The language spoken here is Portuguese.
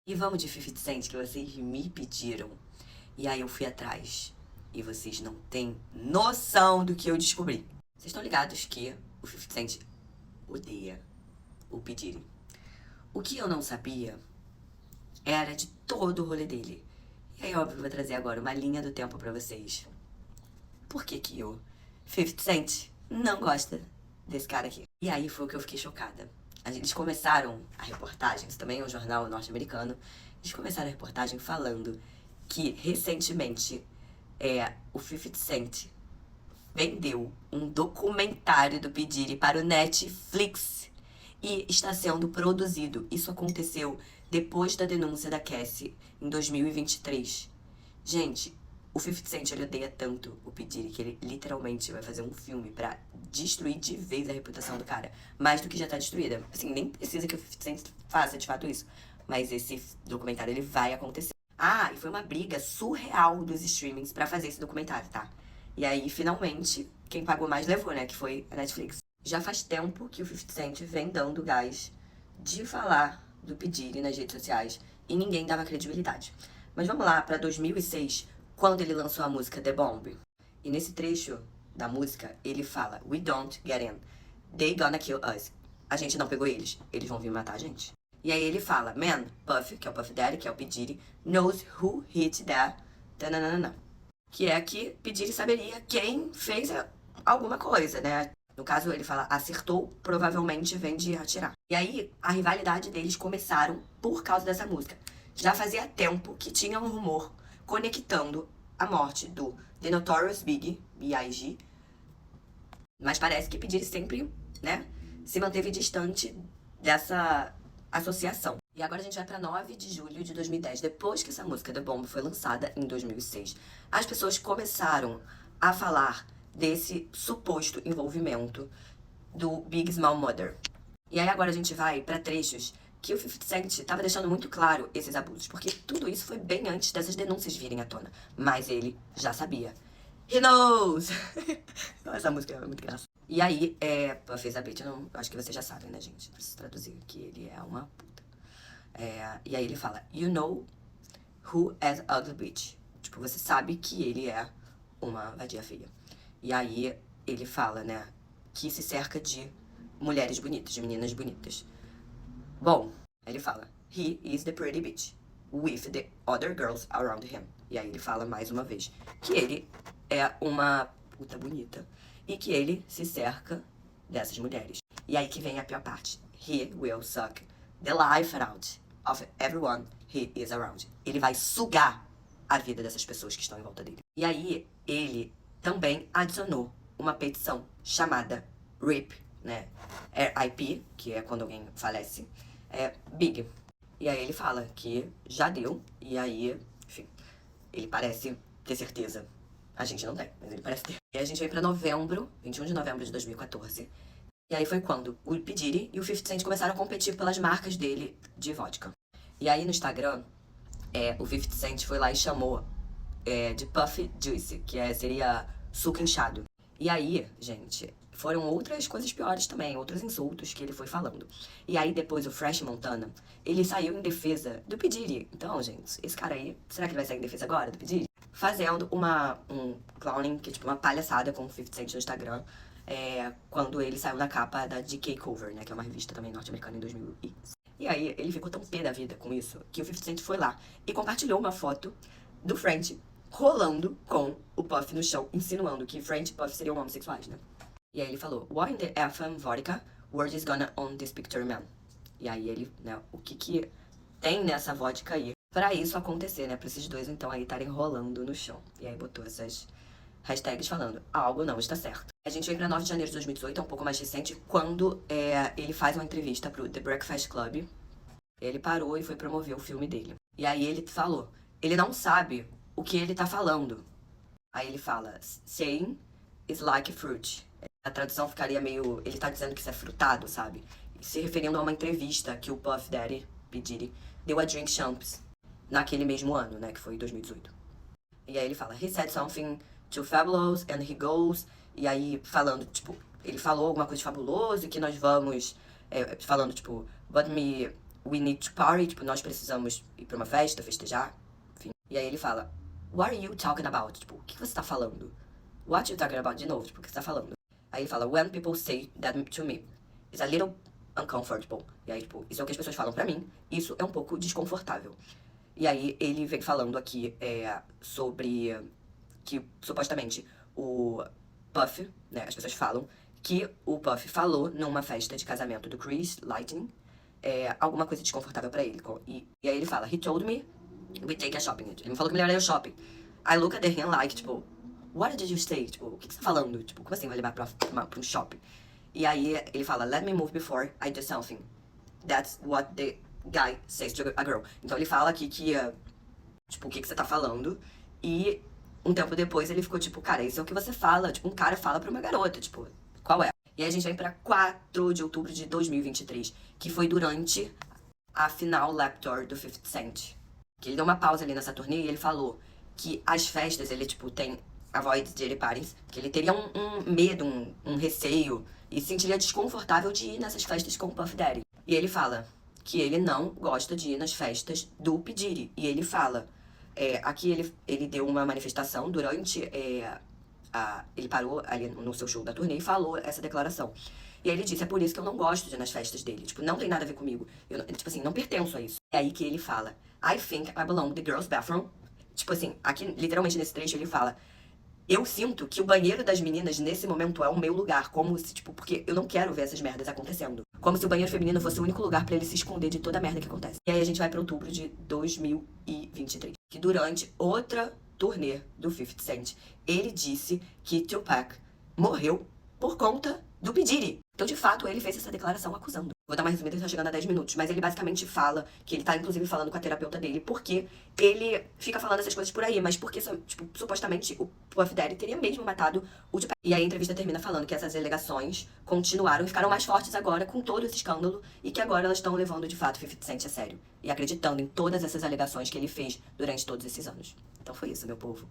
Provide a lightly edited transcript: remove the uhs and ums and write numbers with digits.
E vamos de 50 Cent que vocês me pediram. E aí eu fui atrás. E vocês não têm noção do que eu descobri. Vocês estão ligados que o 50 Cent odeia o P. Diddy. O que eu não sabia era de todo o rolê dele. E aí, óbvio, eu vou trazer agora uma linha do tempo pra vocês. Por que que o 50 Cent não gosta desse cara aqui? E aí foi o que eu fiquei chocada. Eles começaram a reportagem, isso também é um jornal norte-americano, eles começaram a reportagem falando que recentemente o 50 Cent vendeu um documentário do P. Diddy para o Netflix e está sendo produzido. Isso aconteceu depois da denúncia da Cassie em 2023. Gente, o 50 Cent ele odeia tanto o P. Diddy que ele literalmente vai fazer um filme pra destruir de vez a reputação do cara. Mais do que já tá destruída. Assim, nem precisa que o 50 Cent faça de fato isso. Mas esse documentário ele vai acontecer. Ah, e foi uma briga surreal dos streamings pra fazer esse documentário, tá? E aí, finalmente, quem pagou mais levou, né? Que foi a Netflix. Já faz tempo que o 50 Cent vem dando gás de falar do P. Diddy nas redes sociais e ninguém dava credibilidade. Mas vamos lá pra 2006, quando ele lançou a música The Bomb. E nesse trecho da música, ele fala: We don't get in. They gonna kill us. A gente não pegou eles. Eles vão vir matar a gente. E aí ele fala: Man, Puff, que é o Puff Daddy, que é o P. Diddy, knows who hit that. Tananana. Que é que P. Diddy saberia quem fez alguma coisa, né? No caso, ele fala: acertou, provavelmente vem de atirar. E aí, a rivalidade deles começaram por causa dessa música. Já fazia tempo que tinha um rumor conectando a morte do The Notorious Big, B.I.G., mas parece que P. Diddy sempre, né, se manteve distante dessa associação. E agora a gente vai pra 9 de julho de 2010, depois que essa música The Bomb foi lançada em 2006. As pessoas começaram a falar desse suposto envolvimento do Big Small Mother. E aí agora a gente vai pra trechos que o 50 Cent estava deixando muito claro esses abusos, porque tudo isso foi bem antes dessas denúncias virem à tona. Mas ele já sabia. He knows! Essa música é muito engraçada. E aí, Puff is a bitch, eu acho que vocês já sabem, né, gente? Preciso traduzir que ele é uma puta. E aí ele fala: You know who is ugly bitch. Tipo, você sabe que ele é uma vadia feia. E aí ele fala, né, que se cerca de mulheres bonitas, de meninas bonitas. Bom, ele fala: He is the pretty bitch with the other girls around him. E aí ele fala mais uma vez que ele é uma puta bonita e que ele se cerca dessas mulheres. E aí que vem a pior parte: He will suck the life out of everyone he is around. Ele vai sugar a vida dessas pessoas que estão em volta dele. E aí ele também adicionou uma petição chamada RIP, né? RIP, que é quando alguém falece, Big. E aí ele fala que já deu, e aí, enfim, ele parece ter certeza. A gente não tem, mas ele parece ter. E a gente vem pra novembro, 21 de novembro de 2014. E aí foi quando o P. Diddy e o 50 Cent começaram a competir pelas marcas dele de vodka. E aí no Instagram, o 50 Cent foi lá e chamou de Puff Juice, que seria suco inchado. E aí, gente, foram outras coisas piores também, outros insultos que ele foi falando. E aí depois o Fresh Montana, ele saiu em defesa do P. Diddy. Então, gente, esse cara aí, será que ele vai sair em defesa agora do P. Diddy? Fazendo um clowning, que é tipo uma palhaçada com o 50 Cent no Instagram, quando ele saiu na capa da GK Cover, né, que é uma revista também norte-americana em 2000. E aí ele ficou tão pé da vida com isso, que o 50 Cent foi lá e compartilhou uma foto do French rolando com o Puff no chão, insinuando que French e Puff seriam homossexuais, né? E aí ele falou: What in the FM vodka word is gonna own this picture, man? E aí ele, né, o que tem nessa vodka aí pra isso acontecer, né? Pra esses dois, então, aí estarem rolando no chão. E aí botou essas hashtags falando: algo não está certo. A gente vem pra 9 de janeiro de 2018, é um pouco mais recente, quando ele faz uma entrevista pro The Breakfast Club. Ele parou e foi promover o filme dele. E aí ele falou: ele não sabe o que ele tá falando. Aí ele fala: saying is like fruit. A tradução ficaria meio... Ele tá dizendo que isso é frutado, sabe? Se referindo a uma entrevista que o Puff Daddy, P. Diddy, deu a Drink Champs naquele mesmo ano, né? Que foi 2018. E aí ele fala: He said something too fabulous and he goes... E aí falando, tipo... Ele falou alguma coisa de fabuloso e que nós vamos... falando, tipo... But me we need to party, tipo, nós precisamos ir pra uma festa, festejar, enfim. E aí ele fala, what are you talking about? Tipo, o que você tá falando? What you talking about? De novo, tipo, o que você tá falando? Aí ele fala, when people say that to me, it's a little uncomfortable. E aí, tipo, isso é o que as pessoas falam pra mim, isso é um pouco desconfortável. E aí ele vem falando aqui sobre que, supostamente, o Puff, né, as pessoas falam que o Puff falou numa festa de casamento do Chris Lighting alguma coisa desconfortável pra ele. E aí ele fala, he told me we take a shopping. Ele me falou que me levaria ao shopping. I look at the hand like, tipo, what did you say? Tipo, o que você tá falando? Tipo, como assim vai levar pra um shopping? E aí ele fala, let me move before I do something. That's what the guy says to a girl. Então ele fala aqui que, tipo, o que você tá falando? E um tempo depois ele ficou tipo, cara, isso é o que você fala. Tipo, um cara fala pra uma garota, tipo, qual é? E aí a gente vem pra 4 de outubro de 2023, que foi durante a final lap tour do 50 Cent. Que ele deu uma pausa ali nessa turnê e ele falou que as festas, ele, tipo, tem avoid daily parties, que ele teria um medo, um receio e se sentiria desconfortável de ir nessas festas com o Puff Daddy. E ele fala que ele não gosta de ir nas festas do P. Diddy. E ele fala, aqui ele deu uma manifestação durante, ele parou ali no seu show da turnê e falou essa declaração. E aí ele disse, é por isso que eu não gosto de ir nas festas dele. Tipo, não tem nada a ver comigo. Eu, tipo assim, não pertenço a isso. É aí que ele fala, I think I belong to the girls' bathroom. Tipo assim, aqui, literalmente nesse trecho ele fala, eu sinto que o banheiro das meninas nesse momento é o meu lugar, como se, tipo, porque eu não quero ver essas merdas acontecendo. Como se o banheiro feminino fosse o único lugar pra ele se esconder de toda a merda que acontece. E aí a gente vai pra outubro de 2023, que durante outra turnê do 50 Cent, ele disse que Tupac morreu por conta do P. Diddy. Então, de fato, ele fez essa declaração acusando. Vou dar uma resumida, ele tá chegando a 10 minutos. Mas ele basicamente fala que ele tá, inclusive, falando com a terapeuta dele. Porque ele fica falando essas coisas por aí. Mas porque, tipo, supostamente, o Puff Daddy teria mesmo matado o Tupac. E aí a entrevista termina falando que essas alegações continuaram e ficaram mais fortes agora com todo esse escândalo. E que agora elas estão levando, de fato, 50 Cent a sério. E acreditando em todas essas alegações que ele fez durante todos esses anos. Então foi isso, meu povo.